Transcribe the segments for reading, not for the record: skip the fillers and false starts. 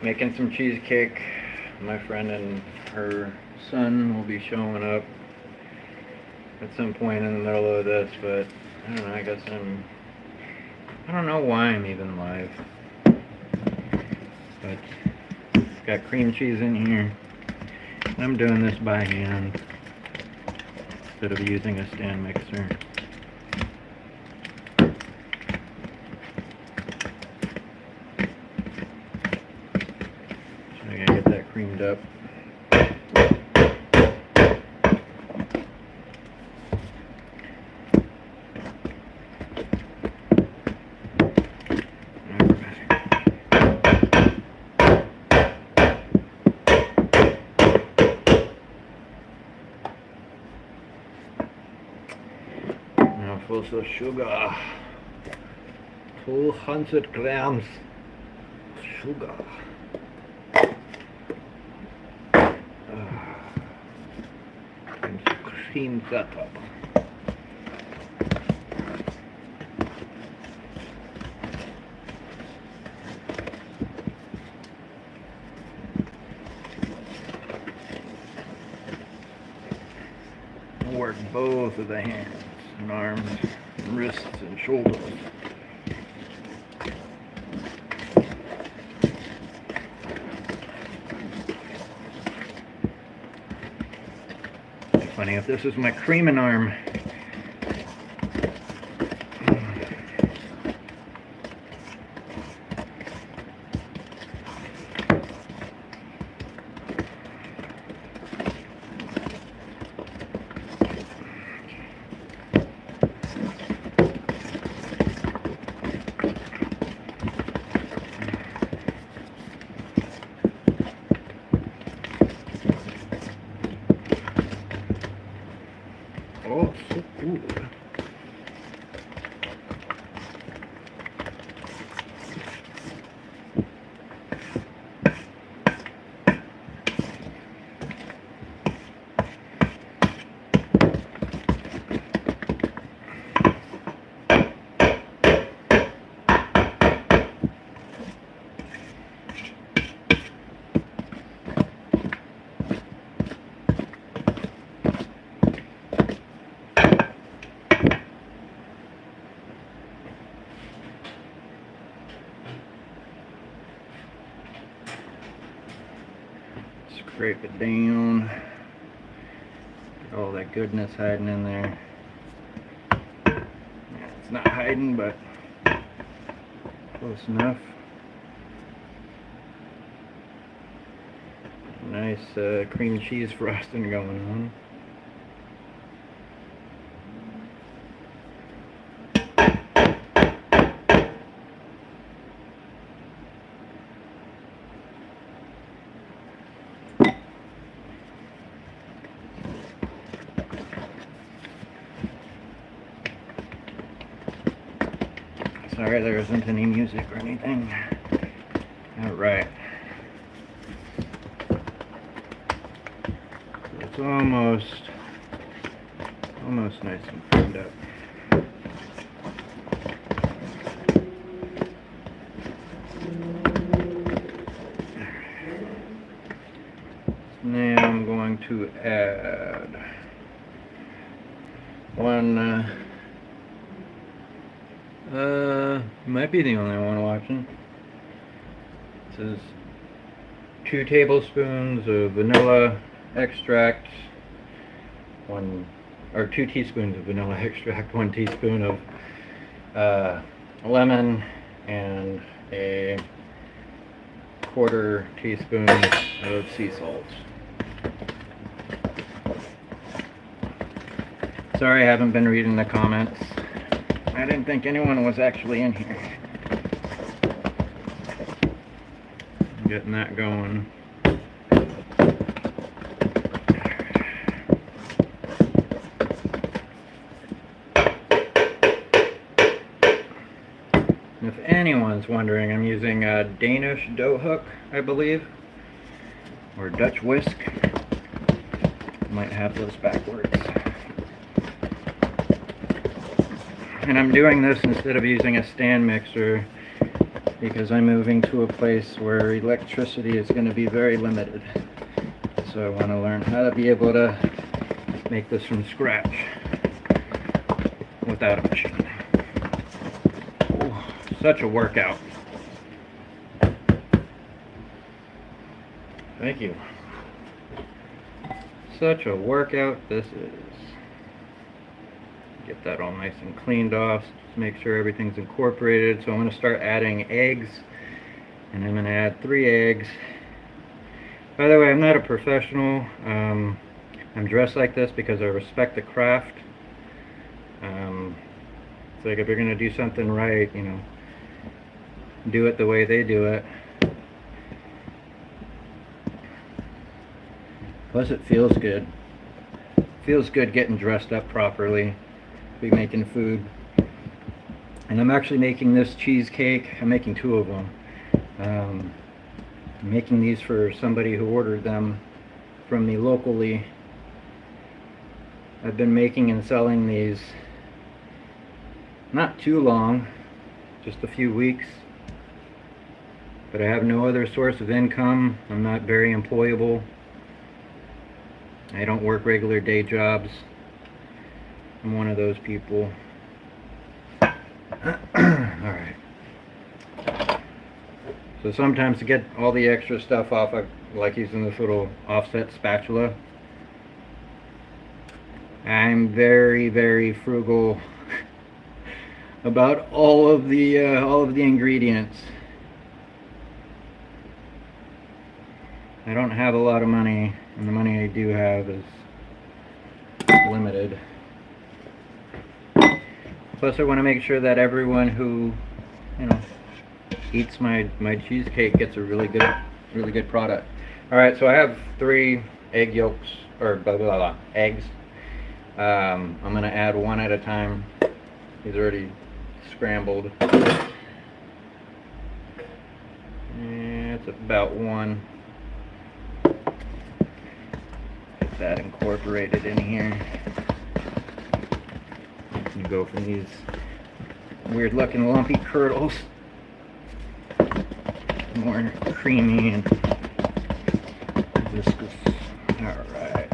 Making some cheesecake. My friend and her son will be showing up at some point in the middle of this, but I don't know, I don't know why I'm even live. But it's got cream cheese in here. And I'm doing this by hand instead of using a stand mixer. I gotta get that creamed up. Now full of sugar. 200 grams sugar. And cream that up. Work both of the hands and arms and wrists and shoulders. Funny if this is my creaming arm. Oh, so cool. Scrape it down. Get all that goodness hiding in there. Yeah, it's not hiding, but close enough. Nice cream cheese frosting going on. Sorry there isn't any music or anything. Alright. It's almost nice and firmed up. Now I'm going to add one might be the only one watching. This is 2 tablespoons of vanilla extract, 2 teaspoons of vanilla extract, 1 teaspoon of lemon, and a 1/4 teaspoon of sea salt. Sorry I haven't been reading the comments. I didn't think anyone was actually in here. Getting that going. And if anyone's wondering, I'm using a Danish dough hook, I believe, or Dutch whisk. Might have those backwards. And I'm doing this instead of using a stand mixer because I'm moving to a place where electricity is going to be very limited. So I want to learn how to be able to make this from scratch without a machine. Ooh, such a workout. Thank you. Such a workout this is. Get that all nice and cleaned off. Just make sure everything's incorporated. So I'm going to start adding eggs, and I'm going to add 3 eggs. By the way, I'm not a professional. I'm dressed like this because I respect the craft. It's like if you're going to do something right, you know, do it the way they do it. Plus it feels good. Feels good getting dressed up properly. Be making food. And I'm actually making this cheesecake. I'm making 2 of them. I'm making these for somebody who ordered them from me locally. I've been making and selling these not too long, just a few weeks. But I have no other source of income. I'm not very employable. I don't work regular day jobs. I'm one of those people. Alright. So sometimes to get all the extra stuff off, I like using this little offset spatula. I'm very, very frugal about all of the ingredients. I don't have a lot of money, and the money I do have is limited. Plus, I want to make sure that everyone who, you know, eats my cheesecake gets a really good product. All right, so I have 3 egg yolks, or blah blah blah eggs. I'm gonna add 1 at a time. He's already scrambled. It's about 1. Get that incorporated in here. You go from these weird looking lumpy curdles, more creamy and viscous. Alright.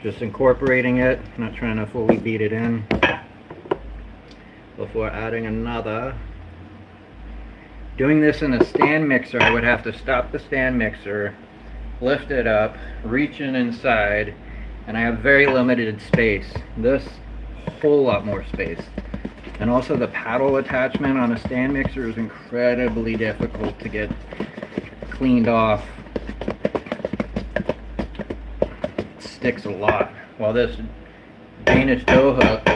Just incorporating it, not trying to fully beat it in before adding another. Doing this in a stand mixer, I would have to stop the stand mixer, lift it up, reach in inside, and I have very limited space. This, a whole lot more space. And also the paddle attachment on a stand mixer is incredibly difficult to get cleaned off. It sticks a lot. While this Danish dough hook,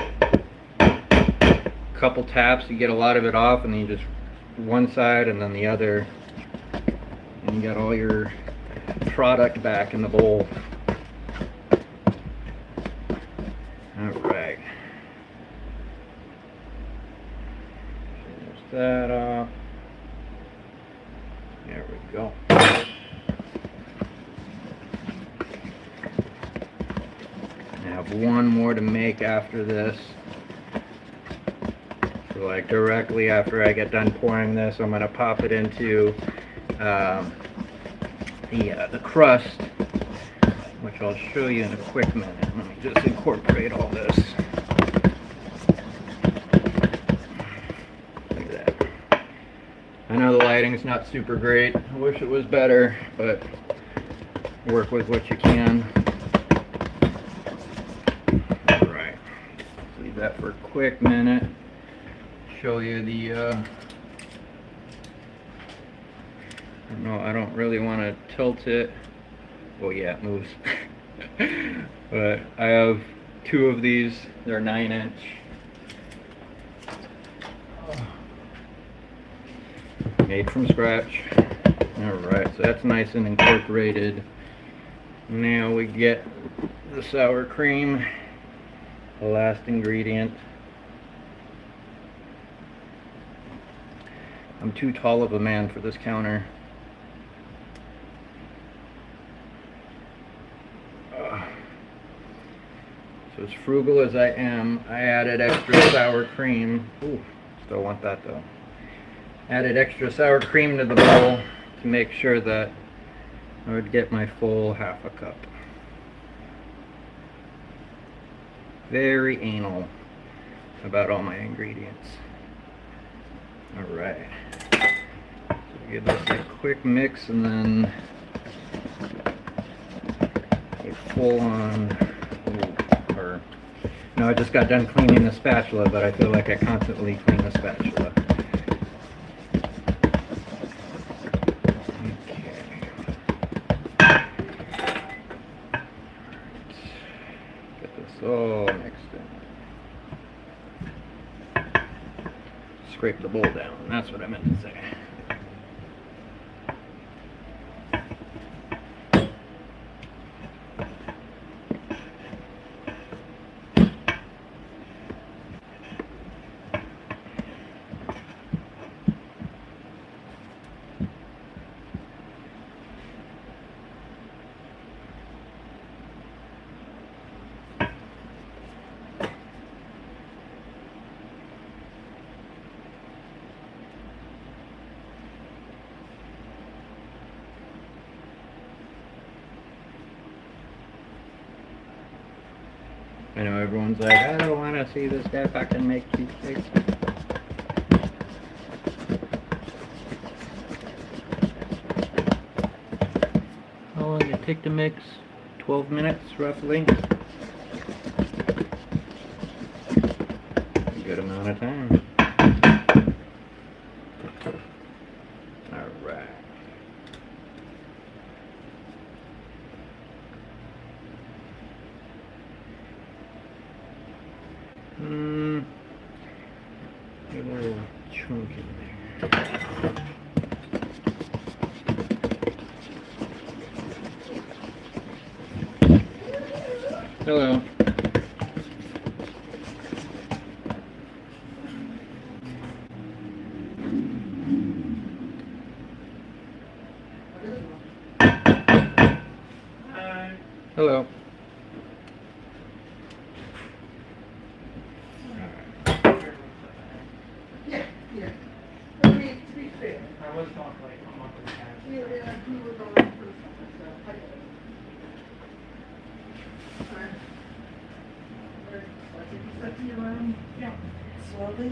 a couple taps, you get a lot of it off, and then you just one side and then the other, and you got all your product back in the bowl. Alright. Finish that off. There we go. I have 1 more to make after this. So like directly after I get done pouring this, I'm going to pop it into the crust, which I'll show you in a quick minute. Let me just incorporate all this. Look at that. I know the lighting's not super great. I wish it was better, but work with what you can. Alright. Leave that for a quick minute. Show you the no, I don't really want to tilt it. Well, yeah, it moves. But I have 2 of these. They're 9-inch. Made from scratch. Alright, so that's nice and incorporated. Now we get the sour cream, the last ingredient. I'm too tall of a man for this counter. So as frugal as I am, I added extra sour cream. Ooh, still want that though. Added extra sour cream to the bowl to make sure that I would get my full half a cup. Very anal about all my ingredients. Alright. So give this a quick mix and then a full on. No, I just got done cleaning the spatula, but I feel like I constantly clean the spatula. Okay. Get this all mixed in. Scrape the bowl down, that's what I meant to say. I know everyone's like, I don't want to see this guy fucking make cheesecakes. How long did it take to mix? 12 minutes, roughly. A good amount of time. Alright. A little chunk in there. Hello. Hi. Hello. Yeah. To be fair. I was talking like a month and a half. Yeah, we were going through something, so I get it. So I take this up to your room. Yeah. Slowly.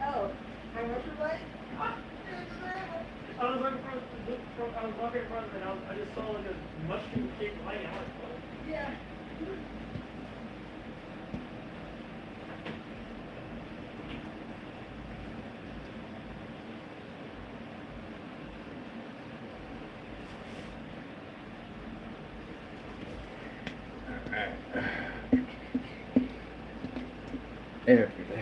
Oh, how much was that? I was walking in front and I just saw like a mushroom cake lighting. I was like, Yeah. Alright. There's the drop.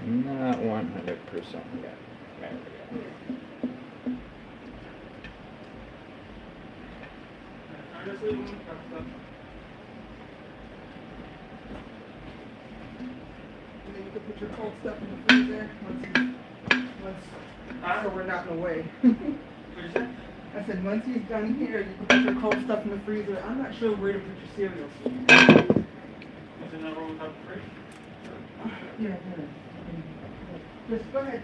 Not 100% yet. There we go. I'm just leaving stuff. And then you can put your cold stuff in the freezer so we're not in the way. What'd you say? I said, once he's done here, you can put your cold stuff in the freezer. I'm not sure where to put your cereals. Is it not roll without the fridge? Yeah. Just go ahead.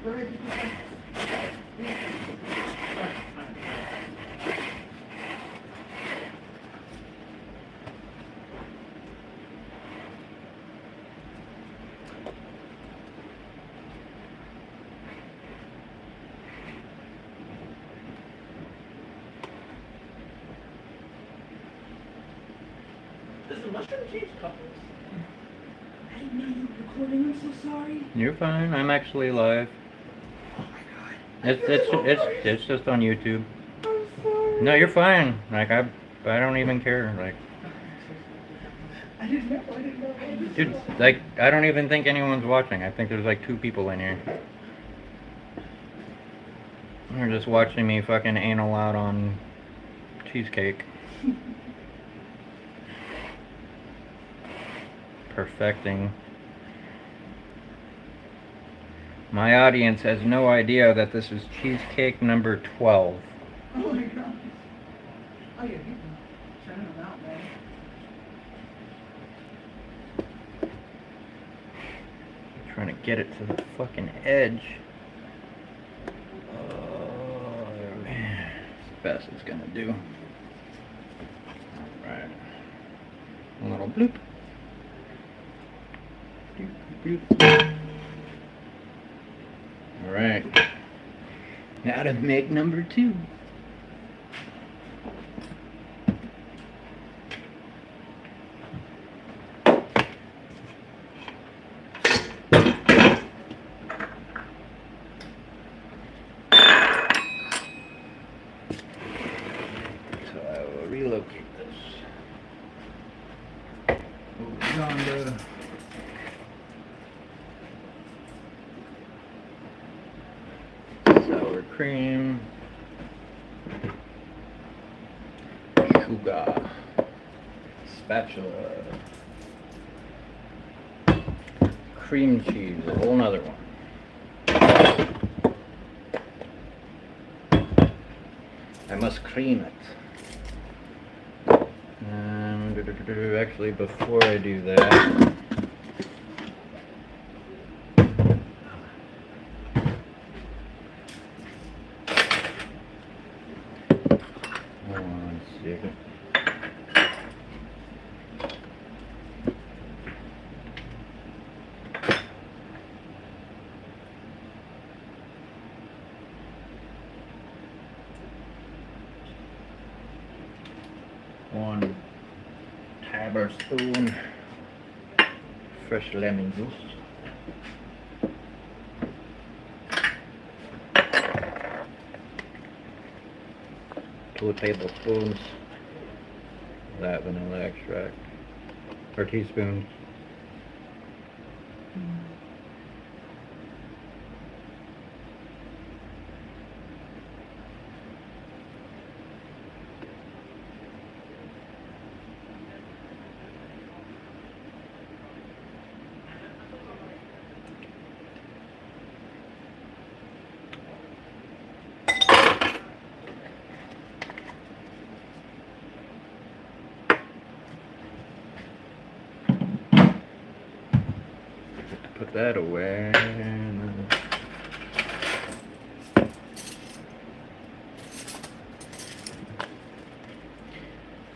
This is mushroom cheese cupcakes. I didn't know you were recording. I'm so sorry. You're fine. I'm actually live. Oh my god. It's just on YouTube. I'm sorry. No, you're fine. Like I don't even care. Like, I didn't know. dude, like I don't even think anyone's watching. I think there's like 2 people in here. They're just watching me fucking anal out on cheesecake. Perfecting. My audience has no idea that this is cheesecake number 12. Oh my god. Oh yeah, you can turn them out, man. I'm trying to get it to the fucking edge. Oh, man. It's the best it's gonna do. Alright. A little bloop. Bloop, bloop. Alright. Now to make number 2. So I will relocate this. Over yonder. Sour cream, sugar, spatula, cream cheese, a whole nother one. I must cream it. Actually, before I do that, hold on a second. One tablespoon fresh lemon juice. 2 tablespoons of that vanilla extract, or teaspoons. Put that away.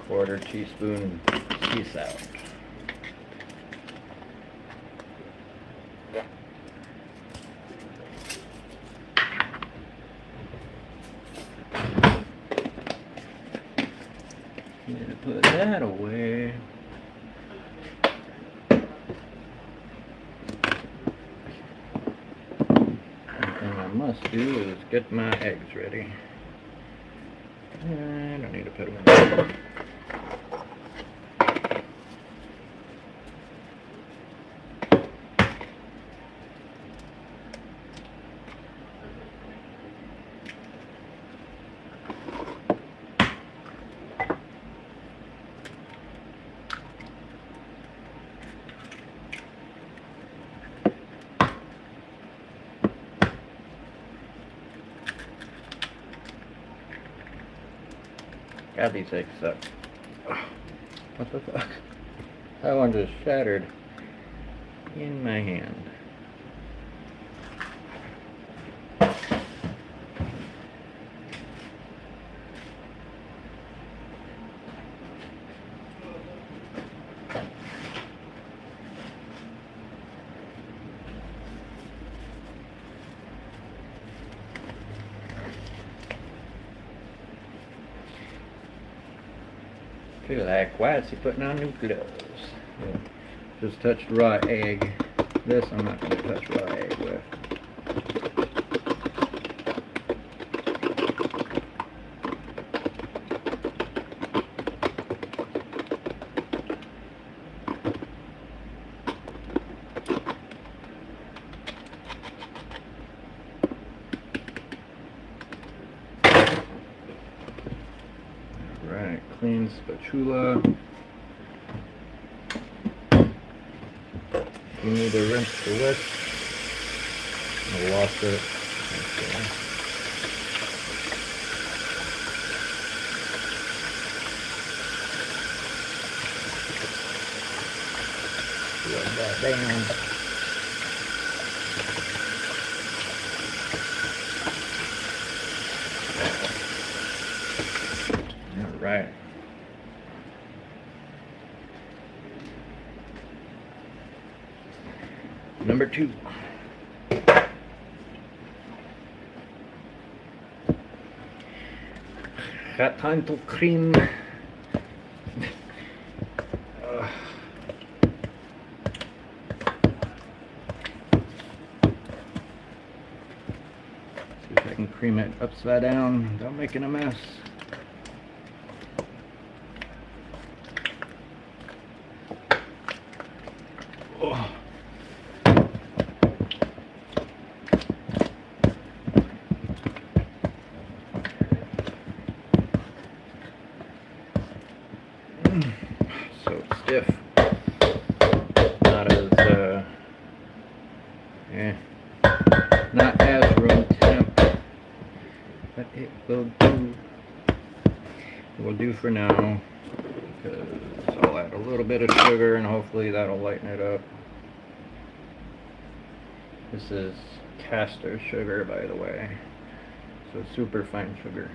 Quarter teaspoon sea salt. Need to put that away. Must do is get my eggs ready. I don't need to put them in. God, these eggs suck. What the fuck? That one just shattered in my hand. Feel like, why is he putting on new gloves? Yeah. Just touched raw egg. This I'm not going to touch raw egg with. Alright, clean spatula. You need to rinse the whisk. I lost it. Okay. Rub that down. All right. Number 2. Gratin to cream. See if I can cream it upside down without making a mess. Oh. So stiff. Not as not as room temp, but it will do. It will do for now, because I'll add a little bit of sugar and hopefully that'll lighten it up. This is caster sugar, by the way, so super fine sugar.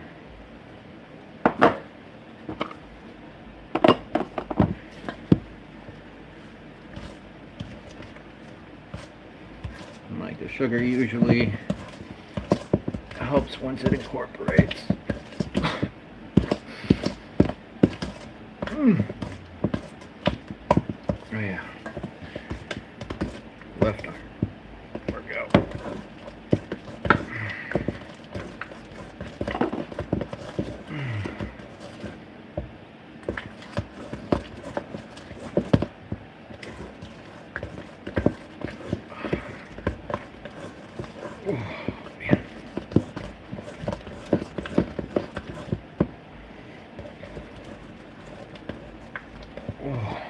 And like the sugar usually helps once it incorporates. Oh yeah. Left arm. There we go. Oh, man. Oh.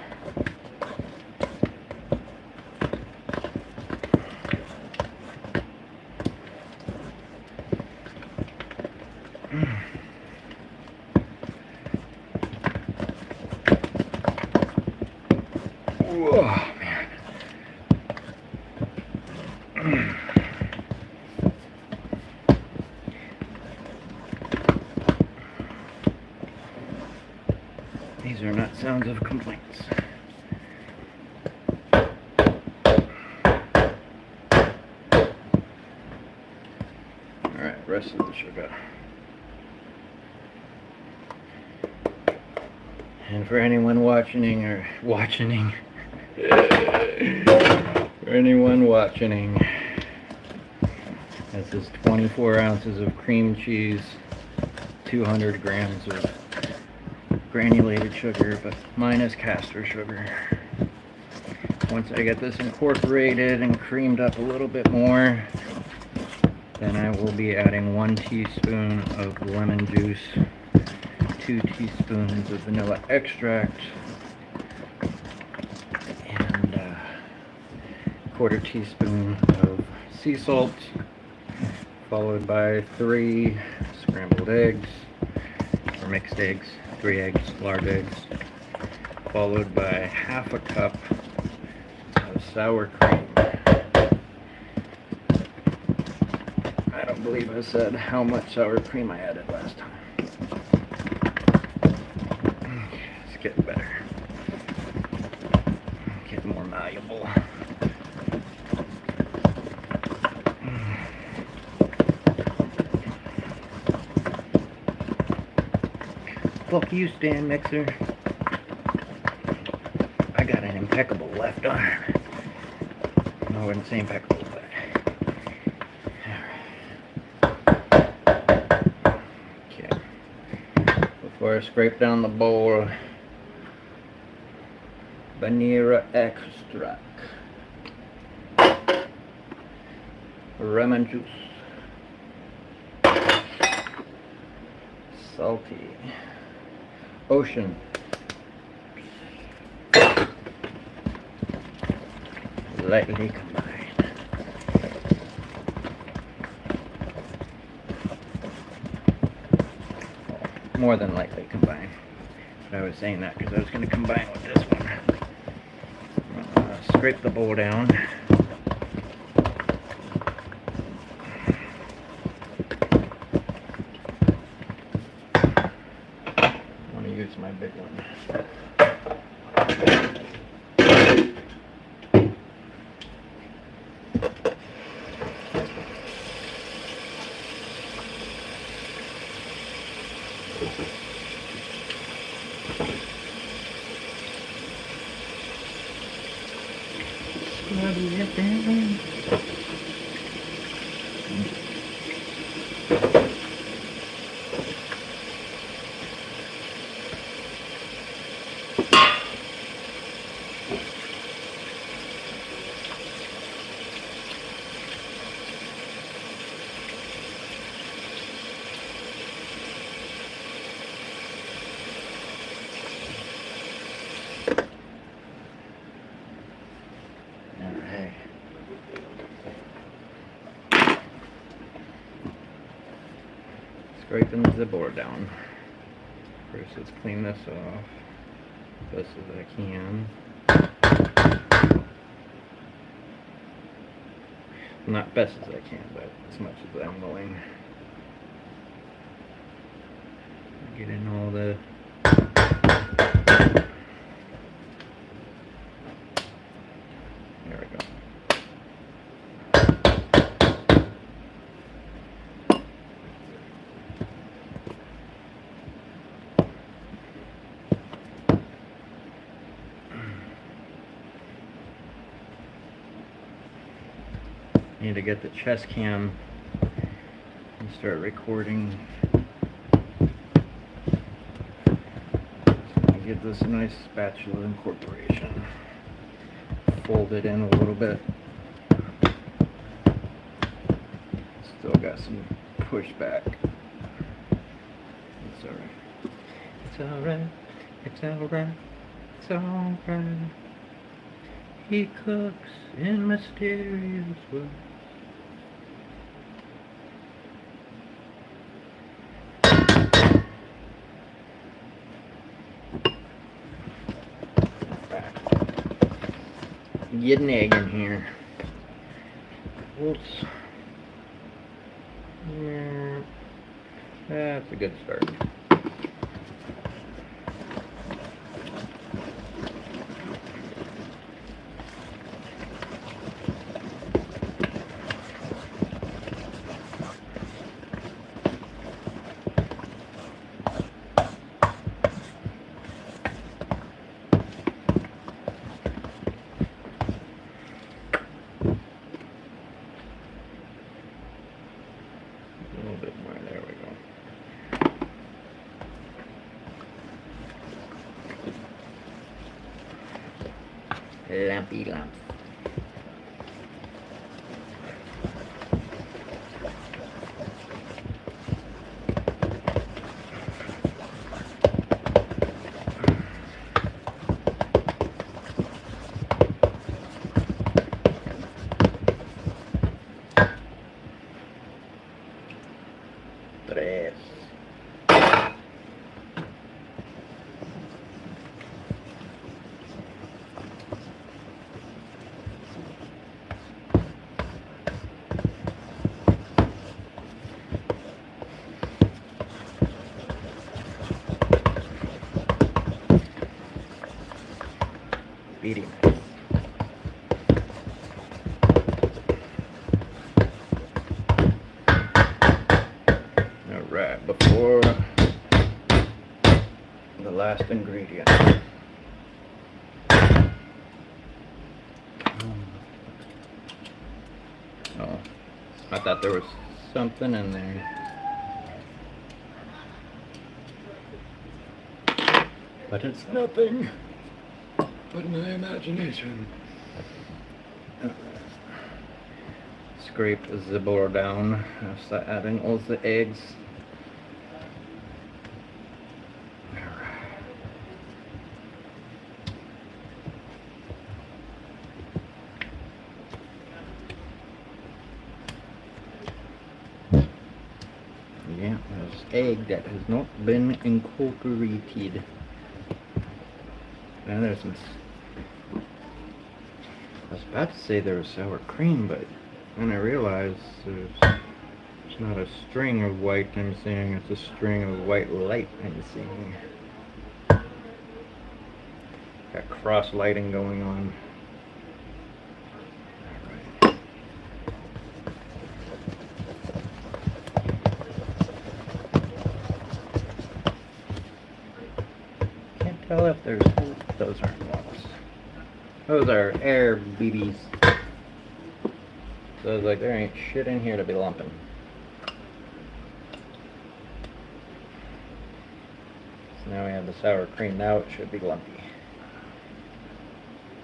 Oh, man. These are not sounds of complaints. Alright, rest of the sugar. And for anyone watching, for anyone watching, this is 24 ounces of cream cheese, 200 grams of granulated sugar, but mine is caster sugar. Once I get this incorporated and creamed up a little bit more, then I will be adding 1 teaspoon of lemon juice, 2 teaspoons of vanilla extract, and a 1/4 teaspoon of sea salt, followed by 3 scrambled eggs, or mixed eggs, 3 eggs, large eggs, followed by 1/2 cup of sour cream. I don't believe I said how much sour cream I added last time. It's getting better. Getting more malleable. Fuck you, stand mixer. got an impeccable left arm. No, I wouldn't say impeccable, but okay. Before I scrape down the bowl, vanilla extract, lemon juice, salty, ocean, lightly combined. More than lightly combined. But I was saying that because I was going to combine with this one. Scrape the bowl down. I want to use my big one. Scrub it down. Alright. Scraping the board down. First, let's clean this off as best as I can. Not best as I can, but as much as I'm willing. Get in all the there we go. Need to get the chest cam and start recording. So give this a nice spatula incorporation. Fold it in a little bit. Still got some pushback. It's alright. It's alright. It's alright. It's alright. He cooks in mysterious ways. Get an egg in here. Oops. Yeah, that's a good start. A little bit more, there we go. Lumpy lumps. Tres. Very nice. Alright, before the last ingredient. I thought there was something in there. But it's nothing but my imagination. Scrape the bowl down. I'll start adding all the eggs. Yeah, there's egg that has not been incorporated. And there's some. I was about to say there was sour cream, but then I realized it's not a string of white I'm seeing, it's a string of white light I'm seeing. Got cross lighting going on. Can't tell if there's. Those aren't walls. Those are air BBs. So it's like there ain't shit in here to be lumping. So now we have the sour cream. Now it should be lumpy.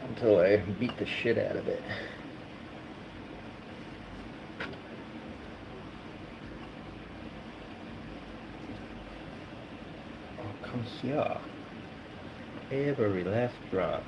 Until I beat the shit out of it. Oh, come here. Every last drop.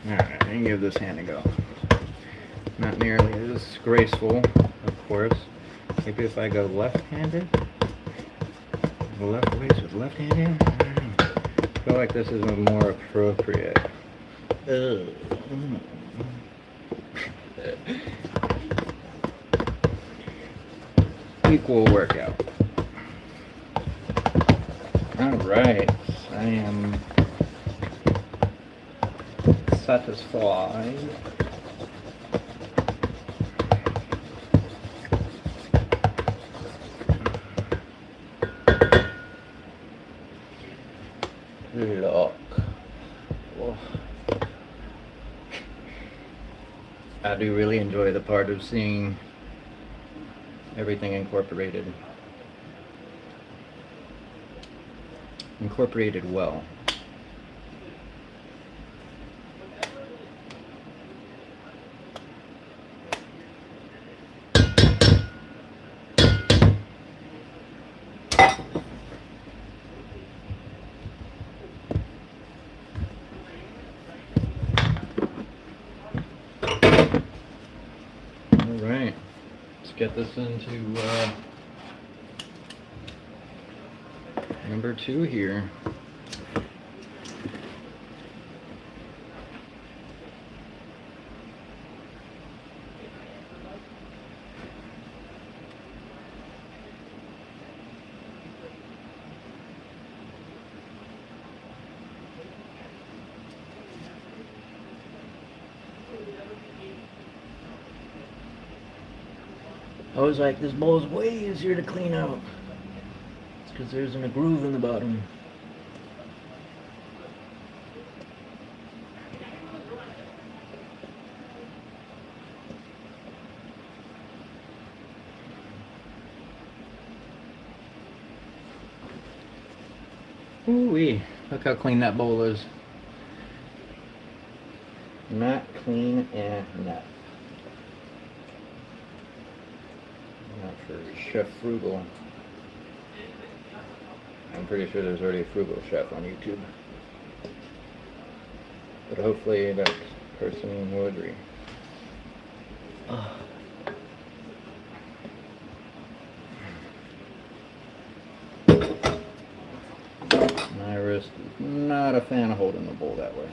Alright, I can give this hand a go. Not nearly as graceful, of course. Maybe if I go left-handed? Left ways with left-handed? I feel like this is more appropriate. Equal workout. Alright, I am satisfied. Look. Oh. I do really enjoy the part of seeing everything incorporated. Incorporated well. Alright, let's get this into number 2 here. I was like, this bowl is way easier to clean out. It's because there's a groove in the bottom. Ooh-wee, look how clean that bowl is. Not clean enough. Not for Chef Frugal. I'm pretty sure there's already a Frugal Chef on YouTube. But hopefully that person will agree. wrist is not a fan of holding the bowl that way.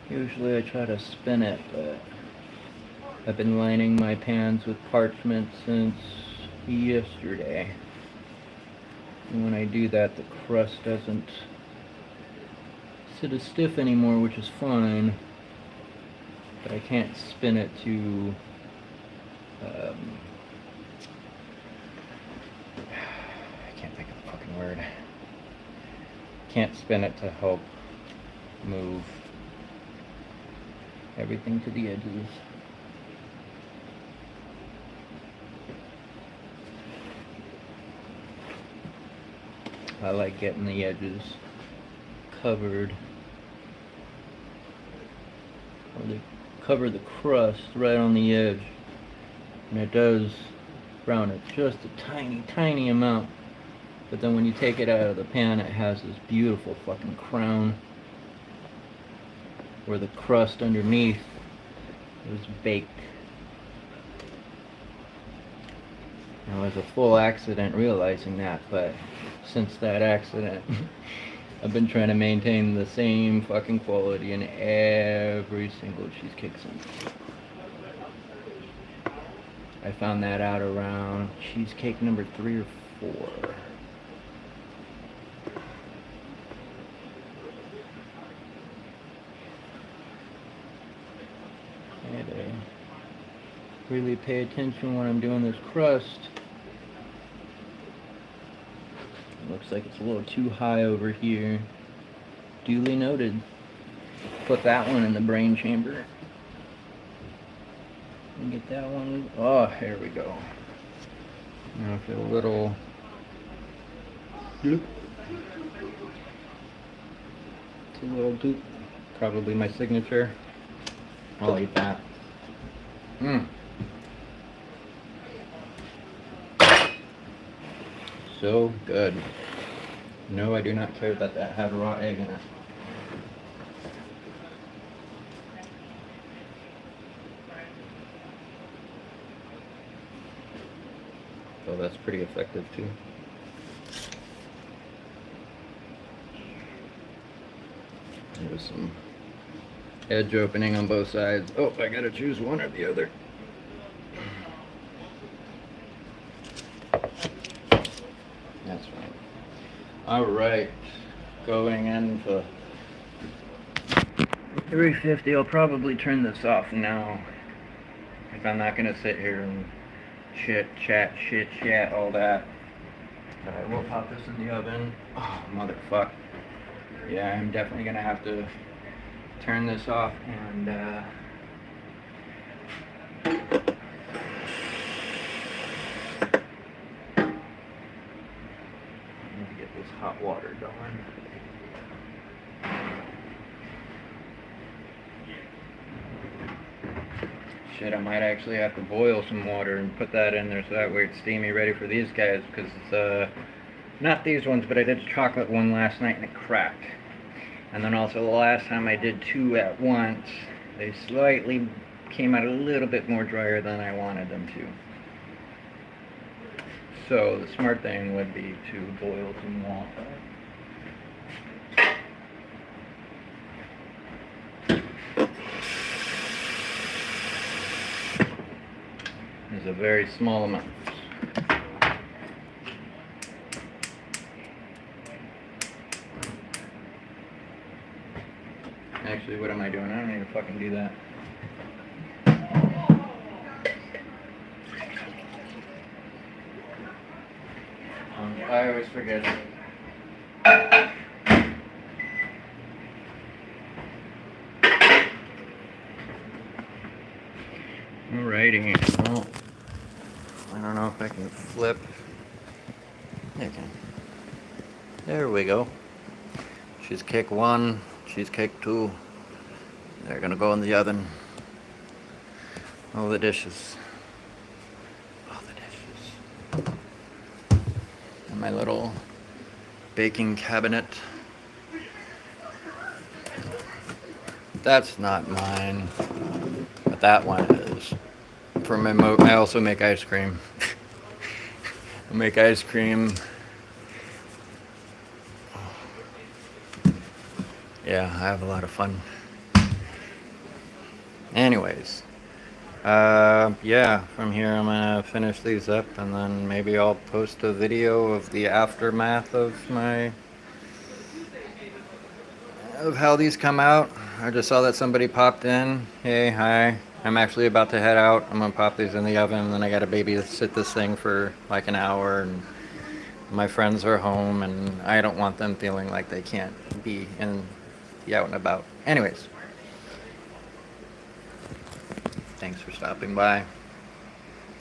Usually I try to spin it, but I've been lining my pans with parchment since yesterday. And when I do that, the crust doesn't sit as stiff anymore, which is fine. But I can't spin it to I can't think of the fucking word. Can't spin it to help move everything to the edges. I like getting the edges covered, or they cover the crust right on the edge, and it does brown it just a tiny amount, but then when you take it out of the pan, it has this beautiful fucking crown where the crust underneath is baked. It was a full accident realizing that, but since that accident, I've been trying to maintain the same fucking quality in every single cheesecake since. I found that out around cheesecake number 3 or 4. I had to really pay attention when I'm doing this crust. Looks like it's a little too high over here. Duly noted. Put that one in the brain chamber. And get that one. Oh, here we go. Now if a little. Doop. It's a little doop. Probably my signature. I'll eat that. So good. No, I do not care that that had a raw egg in it. So that's pretty effective too. There's some edge opening on both sides. Oh, I gotta choose one or the other. That's right. Alright, going in for 350. I'll probably turn this off now, if I'm not gonna sit here and chit chat, all that. But I will pop this in the oven. Oh, motherfuck. Yeah, I'm definitely gonna have to turn this off and this hot water going. Shit, I might actually have to boil some water and put that in there so that way it's steamy ready for these guys, because it's not these ones, but I did a chocolate one last night and it cracked. And then also the last time I did 2 at once, they slightly came out a little bit more drier than I wanted them to. So the smart thing would be to boil some water. There's a very small amount. Actually, what am I doing? I don't need to fucking do that. I always forget. Alrighty. Well, I don't know if I can flip. Okay. There we go. Cheesecake 1, cheesecake 2. They're gonna go in the oven. All the dishes. my little baking cabinet. That's not mine, but that one is. For my I also make ice cream. I make ice cream. Yeah, I have a lot of fun. Anyways, yeah, from here I'm gonna finish these up, and then maybe I'll post a video of the aftermath of how these come out. I just saw that somebody popped in. Hey, hi. I'm actually about to head out. I'm gonna pop these in the oven, and then I gotta babysit this thing for like an hour, and my friends are home, and I don't want them feeling like they can't be out and about. Anyways, thanks for stopping by.